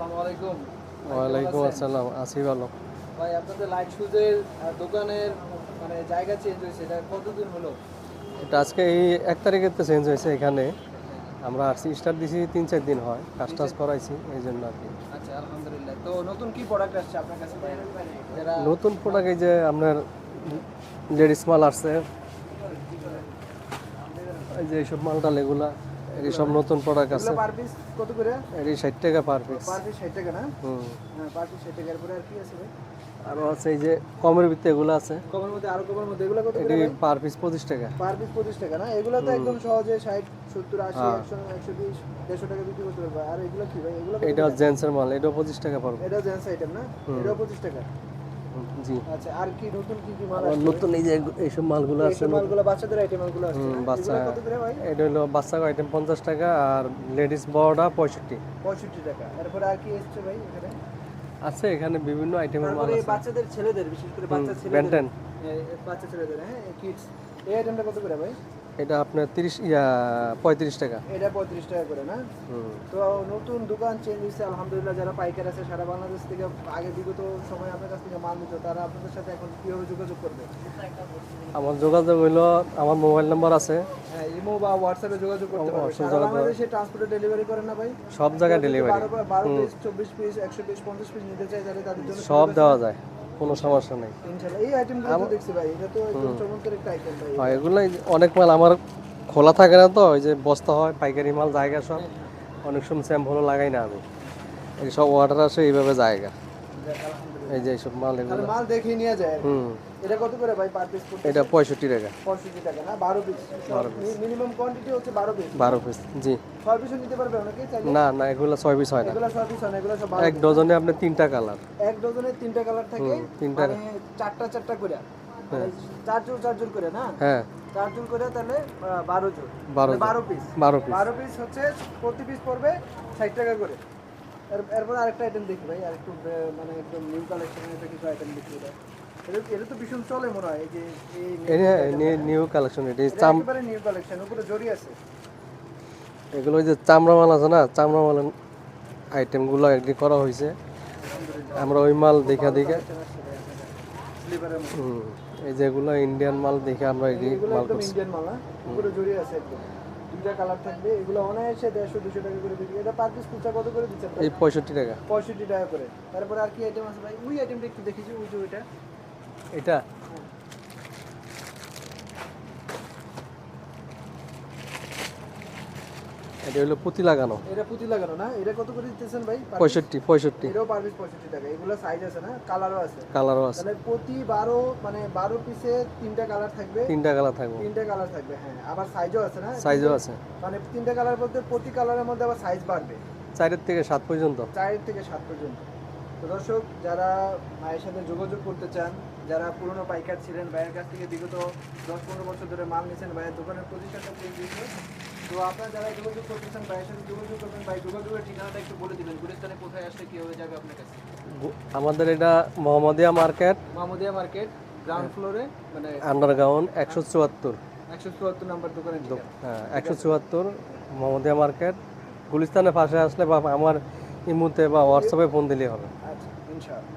আসসালামু আলাইকুম। ভাই কেমন ওয়ালাইকুম আছেন? আসসালাম, আছি ভালো। ভাই আপনাদের লাইট শুজের দোকানের মানে জায়গা চেঞ্জ হয়েছে, এটা কতদিন হলো? এটা আজকে এই 1 তারিখে তো চেঞ্জ হয়েছে এখানে। হ্যাঁ, আমরা আসছি স্টার্ট দিছি 3-4 দিন হয়, কাজ তিন টাজ চার করাইছি এই জন্য আর কি। আচ্ছা, আলহামদুলিল্লাহ। তো নতুন কি প্রোডাক্ট আসছে আপনার কাছে ভাই? যারা নতুন মাল প্রোডাক্ট এই যে আপনার লেডিস মাল আসছে, এই যে এইসব মালটাল এগুলা, এগুলো এইসব না? নতুন প্রোডাক্ট এগুলো আছে। পার পিস কত করে? এটি 60 টাকা পার পিস। পার পিস 60 টাকা না? হুম। হ্যাঁ, পার পিস 60 টাকার পরে আর কি আছে ভাই? আরও আছে এই যে কমের ভিতরে এগুলো আছে, কমের মধ্যে আরো কমের মধ্যে এগুলো কত করে এটি ভাই? পার পিস 25 টাকা। পার পিস 25 টাকা না? এগুলো তো হুম। একদম সহজে 60, 70, 80, হ্যাঁ, 100, 120, 150 টাকা বিক্রি করতে পারবে। আর এগুলো কি ভাই? এগুলো কত এটা করে? জেন্টসের মাল, এটাও 25 টাকা পড়বে। এটা জেন্টস আইটেম না? হুম। এটাও 25 টাকা। জি। আচ্ছা, আর কি নতুন কি কি মাল আবার আসছে ভাই? নতুন এই যে এইসব মালগুলো আসছে এইসব নতুন। মালগুলো বাচ্চাদের আইটেম মালগুলো আসছে না? বাচ্চা, এগুলো কত করে ভাই? এটা হলো বাচ্চা আইটেম 50 টাকা, আর লেডিস বড়টা 65। 65 টাকা। এরপরে আর কি এসছে ভাই এখানে? আছে এখানে বিভিন্ন আইটেমের মাল তারপরে এই আছে। বাচ্চাদের ছেলেদের, বিশেষ করে বাচ্চা ছেলেদের, বেন্টেন, বাচ্চা ছেলেদের, হ্যাঁ, কিডস, এই আইটেমটা কত করে ভাই? এটা আপনার 35 টাকা। এটা 35 টাকা করে না? হুম। তো নতুন দোকান চেঞ্জ হয়েছে আলহামদুলিল্লাহ। যারা পাইকার আছে সারা বাংলাদেশ থেকে, আগে বিগত সময় আপনার কাছ থেকে মাল নিত, তারা আপনাদের সাথে এখন কীভাবে যোগাযোগ করবে? আমার যোগাযোগ হইলো, আমার মোবাইল নাম্বার আছে, হ্যাঁ, ইমো বা হোয়াটসঅ্যাপে যোগাযোগ করতে পারবে। অবশ্যই সারা যোগাযোগ, বাংলাদেশে ট্রান্সপোর্টে ডেলিভারি করে না ভাই? সব কেউ জায়গায় যদি ডেলিভারি। 12 হুম। পিস, 24 পিস, 100 পিস, 50 পিস নিতে চায়, তাহলে তাদের জন্য সব সুযোগ আছে দেওয়া না? যায়, কোনো সমস্যা নেই। ইনশাআল্লাহ। এই আইটেমগুলো তো দেখছি ভাই, এটা তো একদম চমৎকার একটা আইটেম ভাই। হয় এগুলাই, অনেক মাল আমার খোলা থাকে না, তো ওই যে বস্তা হয় পাইকারি মাল জায়গা সব, হ্যাঁ, হ্যাঁ। অনেক সময় স্যাম্পলও লাগাই না আমি, এই সব অর্ডার আসে এইভাবে জায়গা। যাক, আলহামদুলিল্লাহ। এই যে এইসব মাল তাহলে এগুলো। মাল দেখে নিয়ে যায় আর কি। হুম। এটা কত করে ভাই পার পিস এটা পড়তেছে? 65 টাকা। 65 টাকা না? 12 পিস। 12 পিস। মিনিমাম কোয়ান্টিটি হচ্ছে 12 পিস। 12 পিস, জি। 6 পিসও নিতে পারবে অনেকেই চাইলে? না না, এগুলো 6 পিস হয় না। এগুলো 6 পিস হয় না, এগুলো সব 12 এক পিস না? ডজনে আপনার 3টা কালার। এক ডজনে 3টা কালার থাকে, তিনটা। মানে 4টা করে, মানে হ্যাঁ 4 জোড় করে না? হ্যাঁ, 4 জোড় করে, তাহলে 12 জোড়, 12 মানে 12 পিস। 12 পিস। 12 পিস হচ্ছে প্রতি পিস পড়বে 60 টাকা করে। এরপর আরেকটা আইটেম দেখি ভাই, আরেকটু মানে একদম নিউ কালেকশনের কিছু আইটেম দেখি। এটা এটা এটা তো ভীষণ চলে মনে হয়, এই যে এই নিউ কালেকশন, এটা এটা একেবারে নিউ কালেকশন, উপরে জরি আছে। এগুলো ওই যে চামড়া মাল আছে না, চামড়া মাল আইটেমগুলো এগ্রি করা হয়েছে, আলহামদুলিল্লাহ। আমরা ওই মাল খুব দেখা ভালো দেখা। কালেকশন আসছে ভাই আপনাদের স্লিপারের মধ্যে। এই যেগুলো ইন্ডিয়ান মাল দেখে আমরা এগ্রি এগুলো মাল একদম করছি। ইন্ডিয়ান মাল না? উপরে জড়িয়ে আছে একদম। 2টা কালার থাকবে, এগুলো অনায়াসে 150-200 টাকা করে বিক্রি। এটা পার পিস খুচরা কত করে দিচ্ছেন ভাই? এই 65 টাকা। 65 টাকা করে। তারপরে আর কি আইটেম আছে ভাই? ওই আইটেমটা একটু দেখি, যে ওই যে ওইটা। এটা এটা হলো পুঁতি লাগানো, এটা পুঁতি লাগানো না? এটা কত করে দিতেছেন ভাই পার পিস? 65। এটাও পার পিস 65 টাকা। এগুলো সাইজ আছে না? কালারও আছে। কালারও আছে, তাহলে প্রতি 12, মানে 12 পিসে 3টা কালার থাকবে। 3টা কালার থাকবে, 3টা কালার থাকবে, হ্যাঁ। আবার সাইজও আছে না? সাইজও আছে, মানে 3টা কালার বলতে প্রতি কালারের মধ্যে আবার সাইজ বাড়বে। 4 থেকে 7 পর্যন্ত। 4 থেকে 7 পর্যন্ত। তো দর্শক, যারা ভাইয়ের সাথে যোগাযোগ করতে চান, যারা পুরনো পাইকার ছিলেন, ভাইয়ের কাছ থেকে বিগত 10-15 বছর ধরে মাল নিয়েছেন, ভাইয়ের দোকানের প্রতিষ্ঠানটা চেঞ্জ হয়েছে, তো আপনারা যারা যোগাযোগ করতে চান, ভাইয়ের সাথে যোগাযোগ করবেন। ভাই, যোগাযোগের ঠিকানাটা একটু বলে দিবেন, গুলিস্তানে কোথায় আসলে কীভাবে যাবে আপনার কাছে? আমাদের এটা Mohammadia market, Mahmudia market, ground ফ্লোরে, মানে আন্ডারগ্রাউন্ড 174। 174 নাম্বার দোকানের ঠিকানা। হ্যাঁ 174 মোহাম্মদিয়া মার্কেট, গুলিস্তানের পাশে আসলে বা আমার ইমুতে বা হোয়াটসঅ্যাপে ফোন দিলেই হবে। আচ্ছা, ইনশাআল্লাহ।